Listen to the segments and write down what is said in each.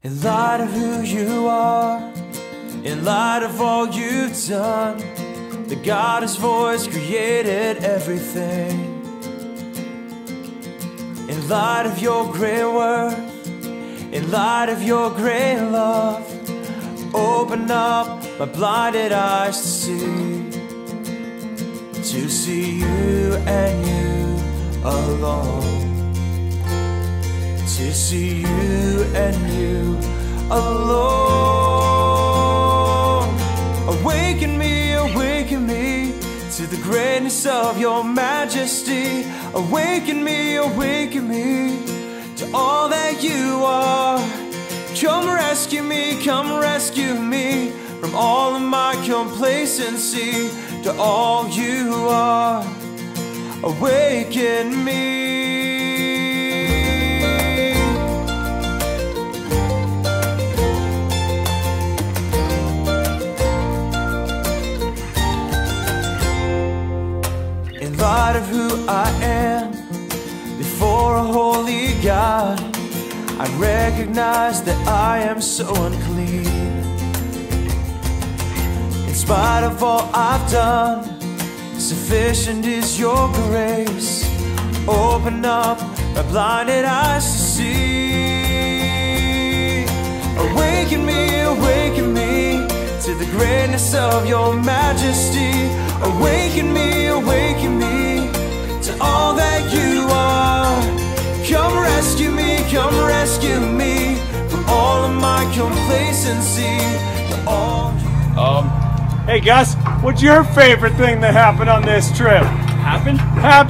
In light of who you are, in light of all you've done, the God's voice created everything. In light of your great worth, in light of your great love, open up my blinded eyes to see you and you alone. To see you and you alone. Awaken me to the greatness of your majesty. Awaken me to all that you are. Come rescue me from all of my complacency to all you are. Awaken me. In light of who I am before a holy God, I recognize that I am so unclean. In spite of all I've done, sufficient is your grace. Open up my blinded eyes to see. Awaken me to the greatness of your majesty. Awaken me to all that you are. Come rescue me from all of my complacency to all you. Hey Gus, what's your favorite thing that happened on this trip? Happened? I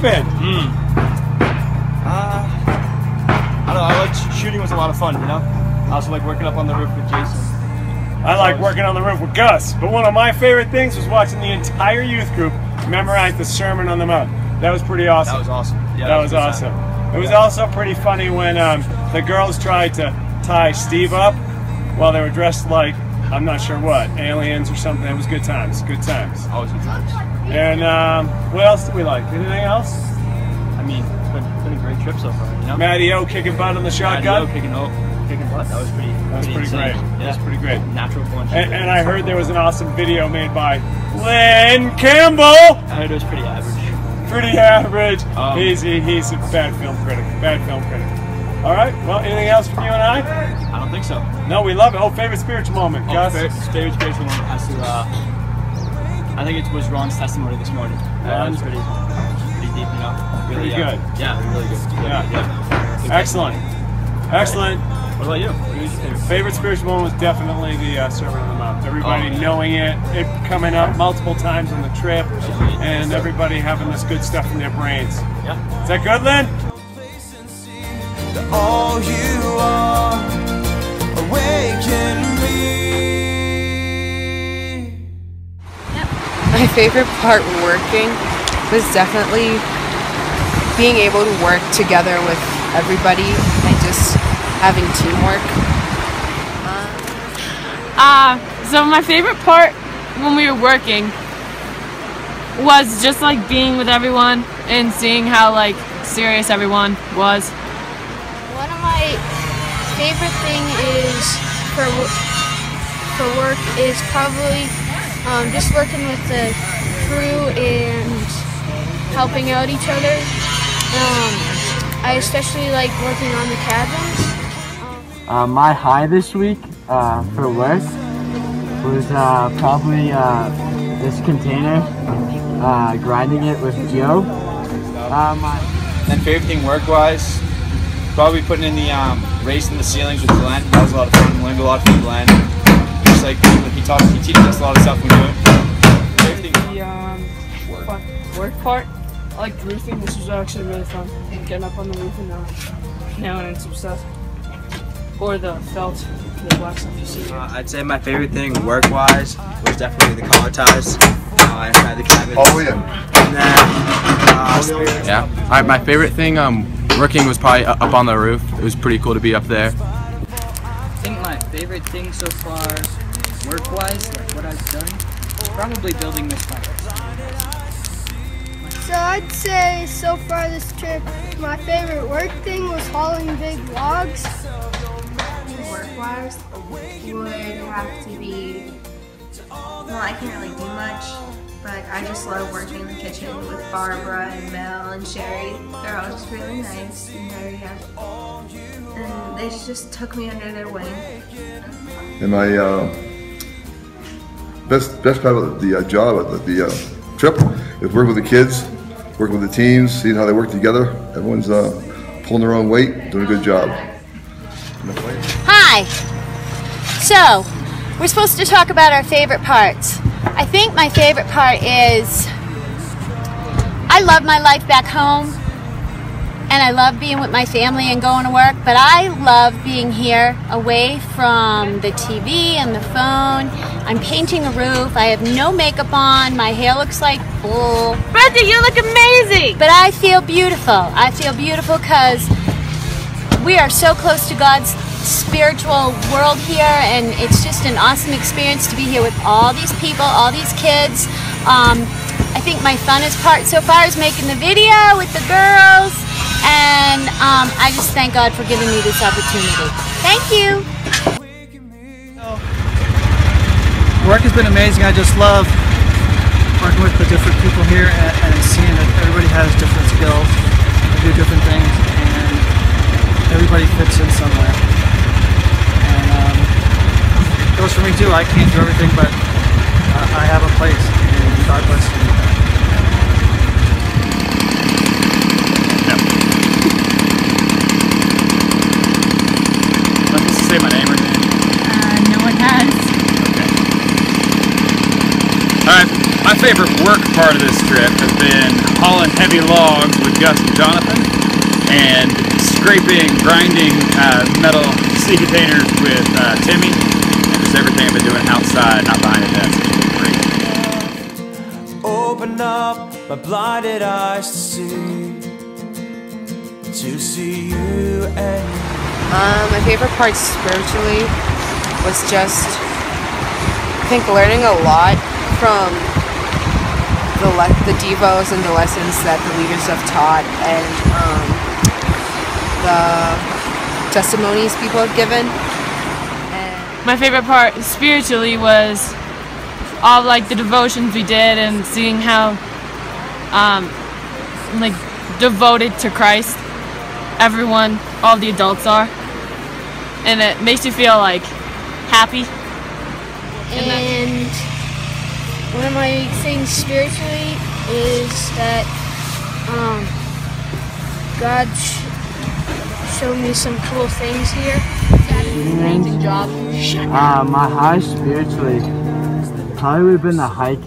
don't know, I liked shooting, was a lot of fun, you know? I also like working up on the roof with Jason. I like working on the roof with Gus, but one of my favorite things was watching the entire youth group memorize the Sermon on the Mount. That was pretty awesome. That was awesome. Yeah, that was awesome. It was also pretty funny when the girls tried to tie Steve up while they were dressed like, I'm not sure what, aliens or something. It was good times, good times. Always good times. And what else did we like? Anything else? I mean, it's been a great trip so far, you know? Matty O kicking butt on the shotgun? Matty O kicking butt. That was pretty great. Yeah. That was pretty great. Natural punch. And I heard there was an awesome video made by Len Campbell. I heard it was pretty average. Pretty average. He's a bad film critic. All right. Well, anything else from you and I? I don't think so. No, we love it. Oh, favorite spiritual moment, Gus? Favorite spiritual moment has to. I think it was Ron's testimony this morning. That was pretty deep, you know. Really, pretty good. Yeah, really good. Yeah. Excellent. Excellent. What about you? What was your favorite? Favorite spiritual moment was definitely the Sermon on the Mount. Everybody knowing it coming up multiple times on the trip, and everybody having this good stuff in their brains. Yeah. Is that good, Lynn? All you are, awaken me. My favorite part working was definitely being able to work together with everybody and just having teamwork. So my favorite part when we were working was just like being with everyone and seeing how like serious everyone was. One of my favorite thing is for work is probably just working with the crew and helping out each other. I especially like working on the cabins. My high this week for work was probably this container, grinding it with Joe. And favorite thing work-wise, probably putting in the race in the ceilings with Glenn. That was a lot of fun. Learned a lot from Glenn. Just like he teaches us a lot of stuff we do. The work part, I like roofing. This was actually really fun. Getting up on the roof and nailing in some stuff. Or the felt, the black stuff you see here. I'd say my favorite thing work-wise was definitely the collar ties. I had the cabins. Oh yeah. And then yeah. All right. My favorite thing working was probably up on the roof. It was pretty cool to be up there. I think my favorite thing so far, work-wise, like what I've done, probably building this fire. So I'd say so far this trip, my favorite work thing was hauling big logs. Work work-wise would have to be, well, I can't really do much, but I just love working in the kitchen with Barbara and Mel and Sherry. They're all just really nice and very happy. And they just took me under their wing. And my best part of the job, of the trip, is working with the kids, working with the teams, seeing how they work together. Everyone's pulling their own weight, doing a good job. Hi! So, we're supposed to talk about our favorite parts. I think my favorite part is I love my life back home and I love being with my family and going to work, but I love being here away from the TV and the phone. I'm painting a roof. I have no makeup on. My hair looks like bull. Brenda, you look amazing! But I feel beautiful. I feel beautiful because we are so close to God's spiritual world here, and it's just an awesome experience to be here with all these people, all these kids. I think my funnest part so far is making the video with the girls, and I just thank God for giving me this opportunity. Thank you. Work has been amazing. I just love working with the different people here and seeing that everybody has different skills and do different things, and everybody fits in somewhere. And it goes for me too. I can't do everything, but I have a place, and God bless me. Am I supposed to say my name or anything? No one has. Alright, my favorite work part of this trip has been hauling heavy logs with Gus and Jonathan, and scraping, grinding metal sea containers with Timmy, and just everything I've been doing outside, not behind a desk. It's been great. Open up my blinded eyes to see you and my favorite part spiritually was just, I think, learning a lot from the devos and the lessons that the leaders have taught, and the testimonies people have given. And my favorite part spiritually was all like the devotions we did and seeing how like devoted to Christ everyone, all the adults are, and it makes you feel like happy. And one of my things spiritually is that God showed me some cool things here. amazing job. My high spiritually probably would have been the hike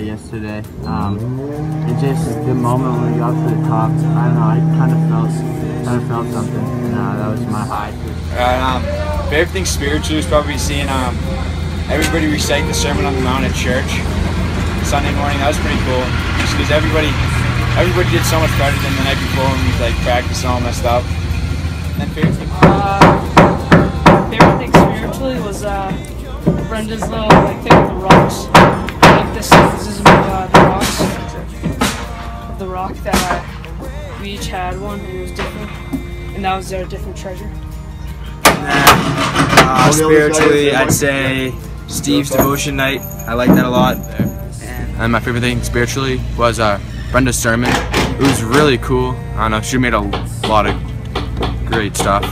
yesterday. It just, the moment when we got to the top, I don't know, I kind of felt something, and that was my high. Favorite thing spiritually was probably seeing everybody recite the Sermon on the Mount at church Sunday morning. That was pretty cool, just because everybody did so much better than the night before when we like practiced all messed up. And then favorite thing Spiritually was Brenda's little like thing with the rocks. Like this is the rocks. The rock that we each had one, and it was different, and that was their different treasure. And then, spiritually, I'd say Steve's devotion night. I like that a lot. And my favorite thing spiritually was Brenda's sermon. It was really cool. I don't know, she made a lot of great stuff.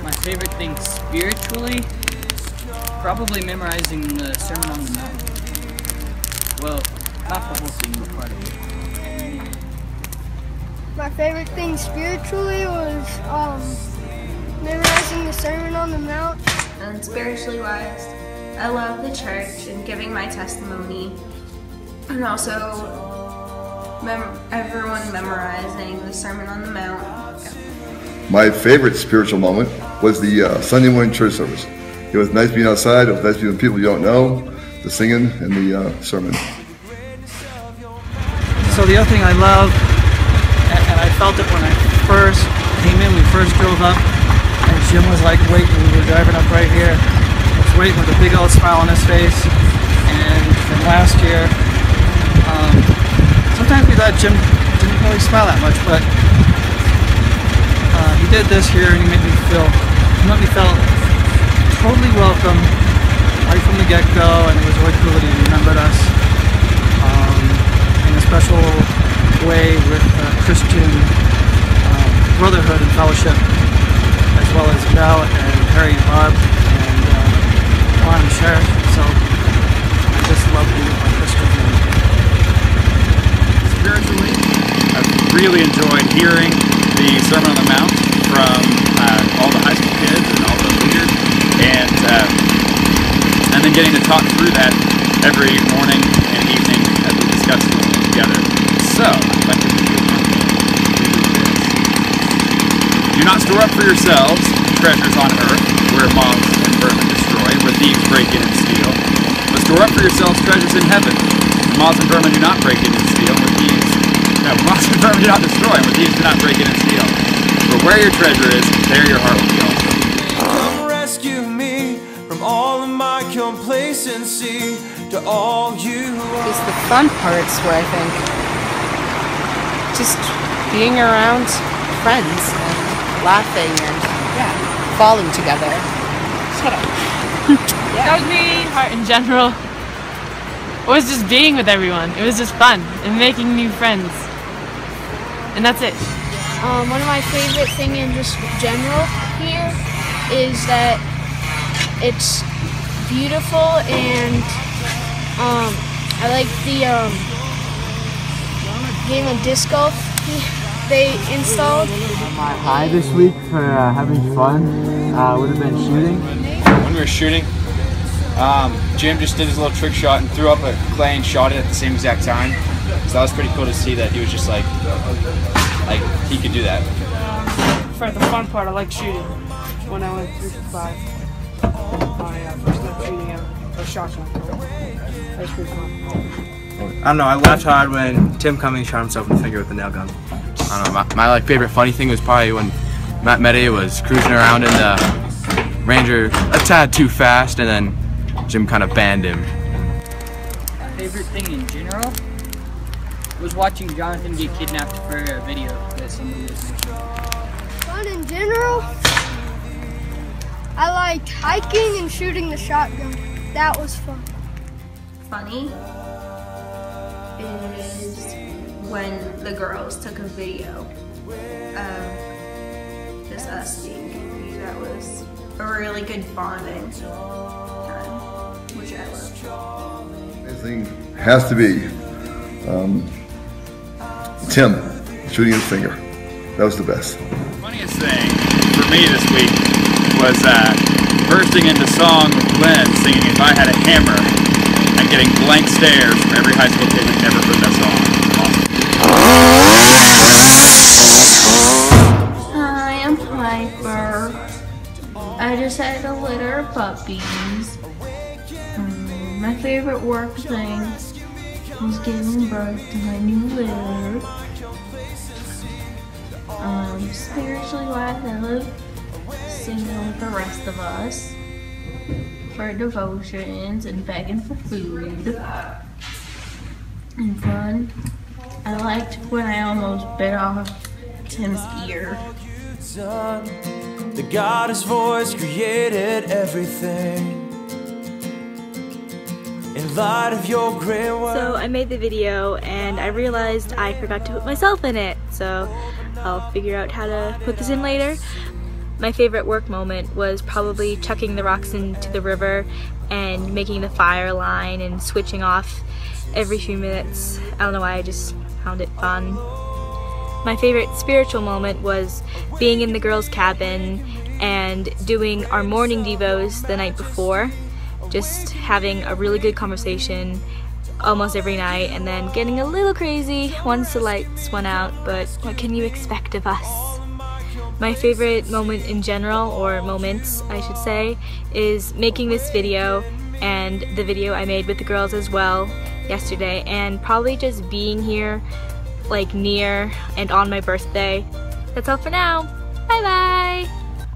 My favorite thing spiritually, probably memorizing the Sermon on the Mount. Well, not the whole thing, but part of it. My favorite thing spiritually was memorizing the Sermon on the Mount. And spiritually wise, I love the church and giving my testimony, and also everyone memorizing the Sermon on the Mount. My favorite spiritual moment was the Sunday morning church service. It was nice being outside, it was nice being with people you don't know, the singing and the sermon. So the other thing I love, and I felt it when I first came in, we first drove up, and Jim was like waiting, we were driving up right here, I was waiting with a big old smile on his face, and from last year, sometimes we thought Jim didn't really smile that much, but he did this year, and he made me feel get-go, and it was really cool that he remembered us in a special way with Christian brotherhood and fellowship, as well as Mel and Harry and Barb and Juan and Sheriff. So I just love being with my Christian family. Spiritually, I've really enjoyed hearing the Sermon on the Mount from all the high school kids and all the leaders, and then getting to talk through that every morning and evening as we discuss it together. So, I'd like to do do not store up for yourselves treasures on earth, where moths and vermin destroy, where thieves break in and steal. But store up for yourselves treasures in heaven, where moths and vermin do not break in and steal, where thieves moths and vermin do not destroy, where thieves do not break in and steal. For where your treasure is, there your heart will be also. Come rescue me from all of my complacency, to all you are. Just the fun parts where I think just being around friends and laughing and falling together. Shut up. That was me. Heart in general. It was just being with everyone. It was just fun and making new friends. And that's it. One of my favorite things in just general here is that it's beautiful, and I like the game of disc golf they installed. My high this week for having fun would have been shooting. When we were shooting, Jim just did his little trick shot and threw up a clay and shot it at the same exact time. So that was pretty cool to see that he was just like he could do that. For the fun part, I like shooting. When I went 3 for 5, my first time shooting a shotgun. That was pretty fun. I don't know, I laughed hard when Tim Cummings shot himself in the finger with a nail gun. I don't know, my favorite funny thing was probably when Matt Medde was cruising around in the Ranger a tad too fast, and then Jim kind of banned him. Favorite thing in general was watching Jonathan get kidnapped for a video that somebody was making. Fun in general, I liked hiking and shooting the shotgun. That was fun. Funny is when the girls took a video of just us being confused. That was a really good bonding time, which I loved. The thing has to be Tim shooting his finger. That was the best. Funniest thing for me this week was bursting into song with Glenn singing "If I Had a Hammer" and getting blank stares from every high school kid who'd never heard that song. Awesome. Hi, I'm Piper. I just had a litter of puppies. My favorite work thing was giving birth to my new litter. Spiritually wise, I live singing with the rest of us for devotions and begging for food. And fun, I liked when I almost bit off Tim's ear. The God's voice created everything. In light of your great work. So I made the video and I realized I forgot to put myself in it, so I'll figure out how to put this in later. My favorite work moment was probably chucking the rocks into the river and making the fire line and switching off every few minutes. I don't know why, I just found it fun. My favorite spiritual moment was being in the girls' cabin and doing our morning devos the night before. Just having a really good conversation almost every night, and then getting a little crazy once the lights went out, but what can you expect of us? My favorite moment in general, or moments I should say, is making this video and the video I made with the girls as well yesterday, and probably just being here like near and on my birthday. That's all for now. Bye bye!